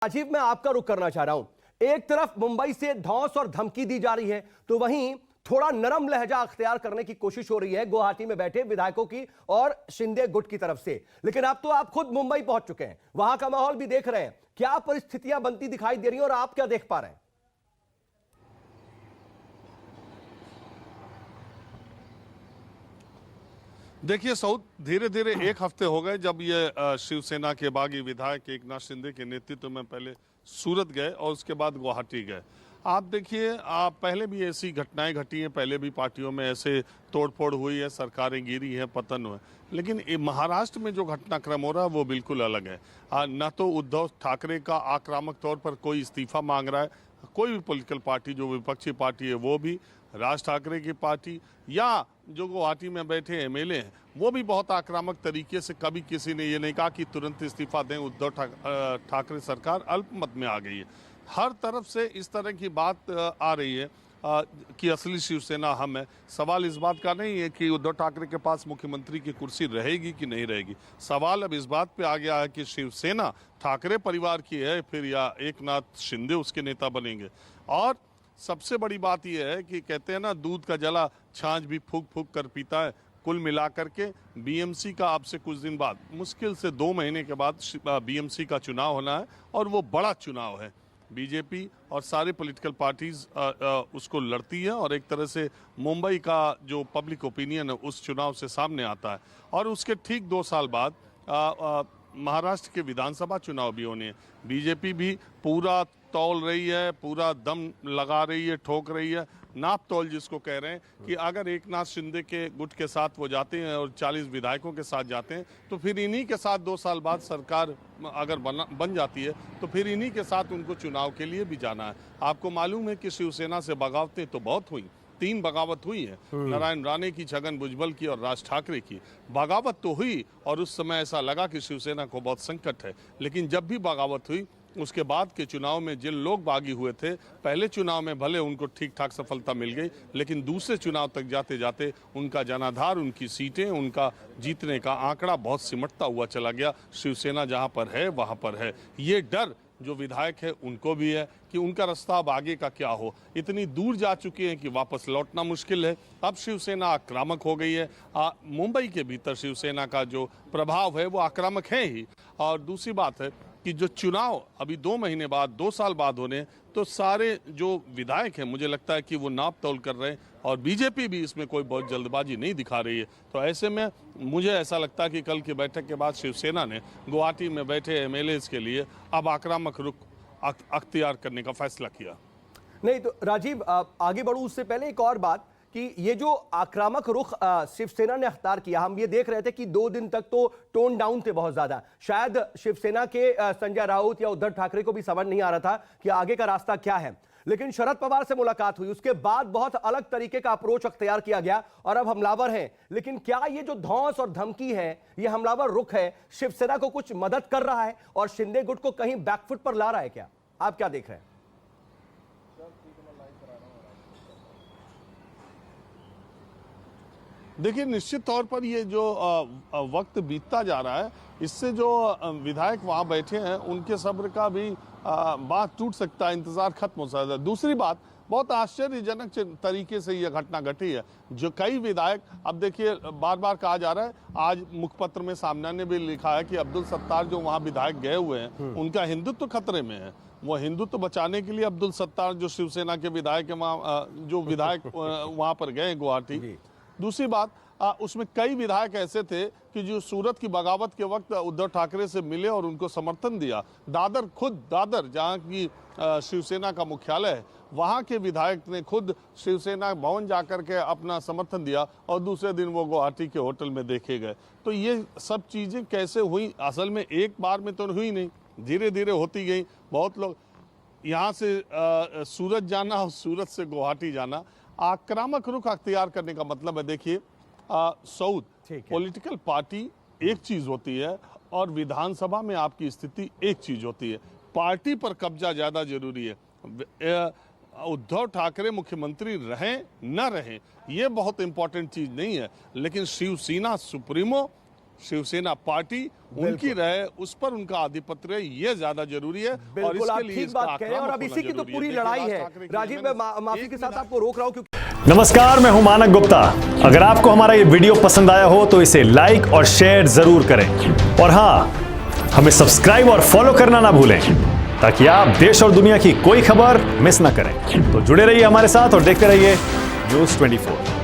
राजीव, मैं आपका रुख करना चाह रहा हूं। एक तरफ मुंबई से धौंस और धमकी दी जा रही है, तो वहीं थोड़ा नरम लहजा अख्तियार करने की कोशिश हो रही है गुवाहाटी में बैठे विधायकों की और शिंदे गुट की तरफ से। लेकिन अब तो आप खुद मुंबई पहुंच चुके हैं, वहां का माहौल भी देख रहे हैं। क्या परिस्थितियां बनती दिखाई दे रही हैं और आप क्या देख पा रहे हैं? देखिए सऊद, धीरे धीरे एक हफ्ते हो गए जब ये शिवसेना के बागी विधायक एकनाथ शिंदे के नेतृत्व में पहले सूरत गए और उसके बाद गुवाहाटी गए। आप देखिए, आप पहले भी ऐसी घटनाएं घटी हैं, पहले भी पार्टियों में ऐसे तोड़फोड़ हुई है, सरकारें गिरी हैं, पतन हुए। लेकिन महाराष्ट्र में जो घटनाक्रम हो रहा है वो बिल्कुल अलग है। न तो उद्धव ठाकरे का आक्रामक तौर पर कोई इस्तीफा मांग रहा है, कोई भी पॉलिटिकल पार्टी जो विपक्षी पार्टी है वो भी, राज ठाकरे की पार्टी या जो गुवाहाटी में बैठे एमएलए हैं वो भी बहुत आक्रामक तरीके से, कभी किसी ने ये नहीं कहा कि तुरंत इस्तीफा दें, उद्धव ठाकरे सरकार अल्पमत में आ गई है। हर तरफ से इस तरह की बात आ रही है कि असली शिवसेना हम है। सवाल इस बात का नहीं है कि उद्धव ठाकरे के पास मुख्यमंत्री की कुर्सी रहेगी कि नहीं रहेगी। सवाल अब इस बात पे आ गया है कि शिवसेना ठाकरे परिवार की है फिर, या एकनाथ शिंदे उसके नेता बनेंगे। और सबसे बड़ी बात यह है कि कहते हैं ना, दूध का जला छाछ भी फूक फूक कर पीता है। कुल मिलाकर के बीएमसी का अब से कुछ दिन बाद, मुश्किल से 2 महीने के बाद बीएमसी का चुनाव होना है और वो बड़ा चुनाव है। बीजेपी और सारे पॉलिटिकल पार्टीज उसको लड़ती है और एक तरह से मुंबई का जो पब्लिक ओपिनियन है उस चुनाव से सामने आता है। और उसके ठीक 2 साल बाद महाराष्ट्र के विधानसभा चुनाव भी होने हैं। बीजेपी भी पूरा तौल रही है, पूरा दम लगा रही है, ठोक रही है, नाप तौल जिसको कह रहे हैं कि अगर एकनाथ शिंदे के गुट के साथ वो जाते हैं और 40 विधायकों के साथ जाते हैं तो फिर इन्हीं के साथ 2 साल बाद सरकार अगर बन जाती है तो फिर इन्हीं के साथ उनको चुनाव के लिए भी जाना है। आपको मालूम है कि शिवसेना से बगावतें तो बहुत हुई, 3 बगावत हुई है, नारायण राणे की, छगन भुजबल की और राज ठाकरे की। बगावत तो हुई और उस समय ऐसा लगा कि शिवसेना को बहुत संकट है। लेकिन जब भी बगावत हुई उसके बाद के चुनाव में जिन लोग बागी हुए थे, पहले चुनाव में भले उनको ठीक ठाक सफलता मिल गई, लेकिन दूसरे चुनाव तक जाते जाते उनका जनाधार, उनकी सीटें, उनका जीतने का आंकड़ा बहुत सिमटता हुआ चला गया। शिवसेना जहां पर है वहां पर है। ये डर जो विधायक है उनको भी है कि उनका रास्ता अब आगे का क्या हो। इतनी दूर जा चुके हैं कि वापस लौटना मुश्किल है। अब शिवसेना आक्रामक हो गई है। मुंबई के भीतर शिवसेना का जो प्रभाव है वो आक्रामक है ही। और दूसरी बात है कि जो चुनाव अभी 2 महीने बाद, 2 साल बाद होने, तो सारे जो विधायक हैं मुझे लगता है कि वो नाप तौल कर रहे हैं और बीजेपी भी इसमें कोई बहुत जल्दबाजी नहीं दिखा रही है। तो ऐसे में मुझे ऐसा लगता है कि कल की बैठक के बाद शिवसेना ने गुवाहाटी में बैठे एमएलएज के लिए अब आक्रामक रुख अख्तियार करने का फैसला किया। नहीं तो राजीव, आगे बढ़ूं उससे पहले एक और बात कि ये जो आक्रामक रुख शिवसेना ने अख्तियार किया, हम ये देख रहे थे कि 2 दिन तक तो टोन डाउन थे बहुत ज्यादा। शायद शिवसेना के संजय राउत या उद्धव ठाकरे को भी समझ नहीं आ रहा था कि आगे का रास्ता क्या है। लेकिन शरद पवार से मुलाकात हुई, उसके बाद बहुत अलग तरीके का अप्रोच अख्तियार किया गया और अब हमलावर हैं। लेकिन क्या ये जो धौंस और धमकी है, ये हमलावर रुख है, शिवसेना को कुछ मदद कर रहा है और शिंदे गुट को कहीं बैकफुट पर ला रहा है क्या? आप क्या देख रहे हैं? देखिए, निश्चित तौर पर ये जो वक्त बीतता जा रहा है, इससे जो विधायक वहाँ बैठे हैं उनके सब्र का भी बात टूट सकता है, इंतजार खत्म हो सकता है। दूसरी बात, बहुत आश्चर्यजनक तरीके से यह घटना घटी है। जो कई विधायक, अब देखिए बार बार कहा जा रहा है, आज मुखपत्र में सामना ने भी लिखा है कि अब्दुल सत्तार जो वहाँ विधायक गए हुए हैं उनका हिंदुत्व खतरे में है। वो हिंदुत्व बचाने के लिए अब्दुल सत्तार जो शिवसेना के विधायक है वहाँ, जो विधायक वहाँ पर गए गुवाहाटी। दूसरी बात, उसमें कई विधायक ऐसे थे कि जो सूरत की बगावत के वक्त उद्धव ठाकरे से मिले और उनको समर्थन दिया। दादर जहां की शिवसेना का मुख्यालय है, वहां के विधायक ने खुद शिवसेना भवन जाकर के अपना समर्थन दिया और दूसरे दिन वो गुवाहाटी के होटल में देखे गए। तो ये सब चीजें कैसे हुई? असल में एक बार में तो हुई नहीं, धीरे धीरे होती गई। बहुत लोग यहाँ से सूरत जाना और सूरत से गुवाहाटी जाना, आक्रामक रुख अख्तियार करने का मतलब है। देखिए सऊद, पॉलिटिकल पार्टी एक चीज होती है और विधानसभा में आपकी स्थिति एक चीज होती है। पार्टी पर कब्जा ज्यादा जरूरी है। उद्धव ठाकरे मुख्यमंत्री रहें न रहें ये बहुत इंपॉर्टेंट चीज नहीं है, लेकिन शिवसेना सुप्रीमो शिवसेना पार्टी उनकी रहे, उस पर उनका आधिपत्य रहे, ये ज्यादा जरूरी है। और बिल्कुल, आप इसके लिए ठीक इसका बात कह रहे हैं और अब आक्रामक इसी की होना तो जरूरी पूरी देखिए, लड़ाई राज है। ठाकरे की राजीव, मैंने मैं माफी एक के साथ विधायक- आपको रोक रहा हूं क्योंकि नमस्कार, मैं हूं मानक गुप्ता। अगर आपको हमारा ये वीडियो पसंद आया हो तो इसे लाइक और शेयर जरूर करें और हां, हमें सब्सक्राइब और फॉलो करना ना भूलें ताकि आप देश और दुनिया की कोई खबर मिस ना करें। तो जुड़े रहिए हमारे साथ और देखते रहिए न्यूज़ 24।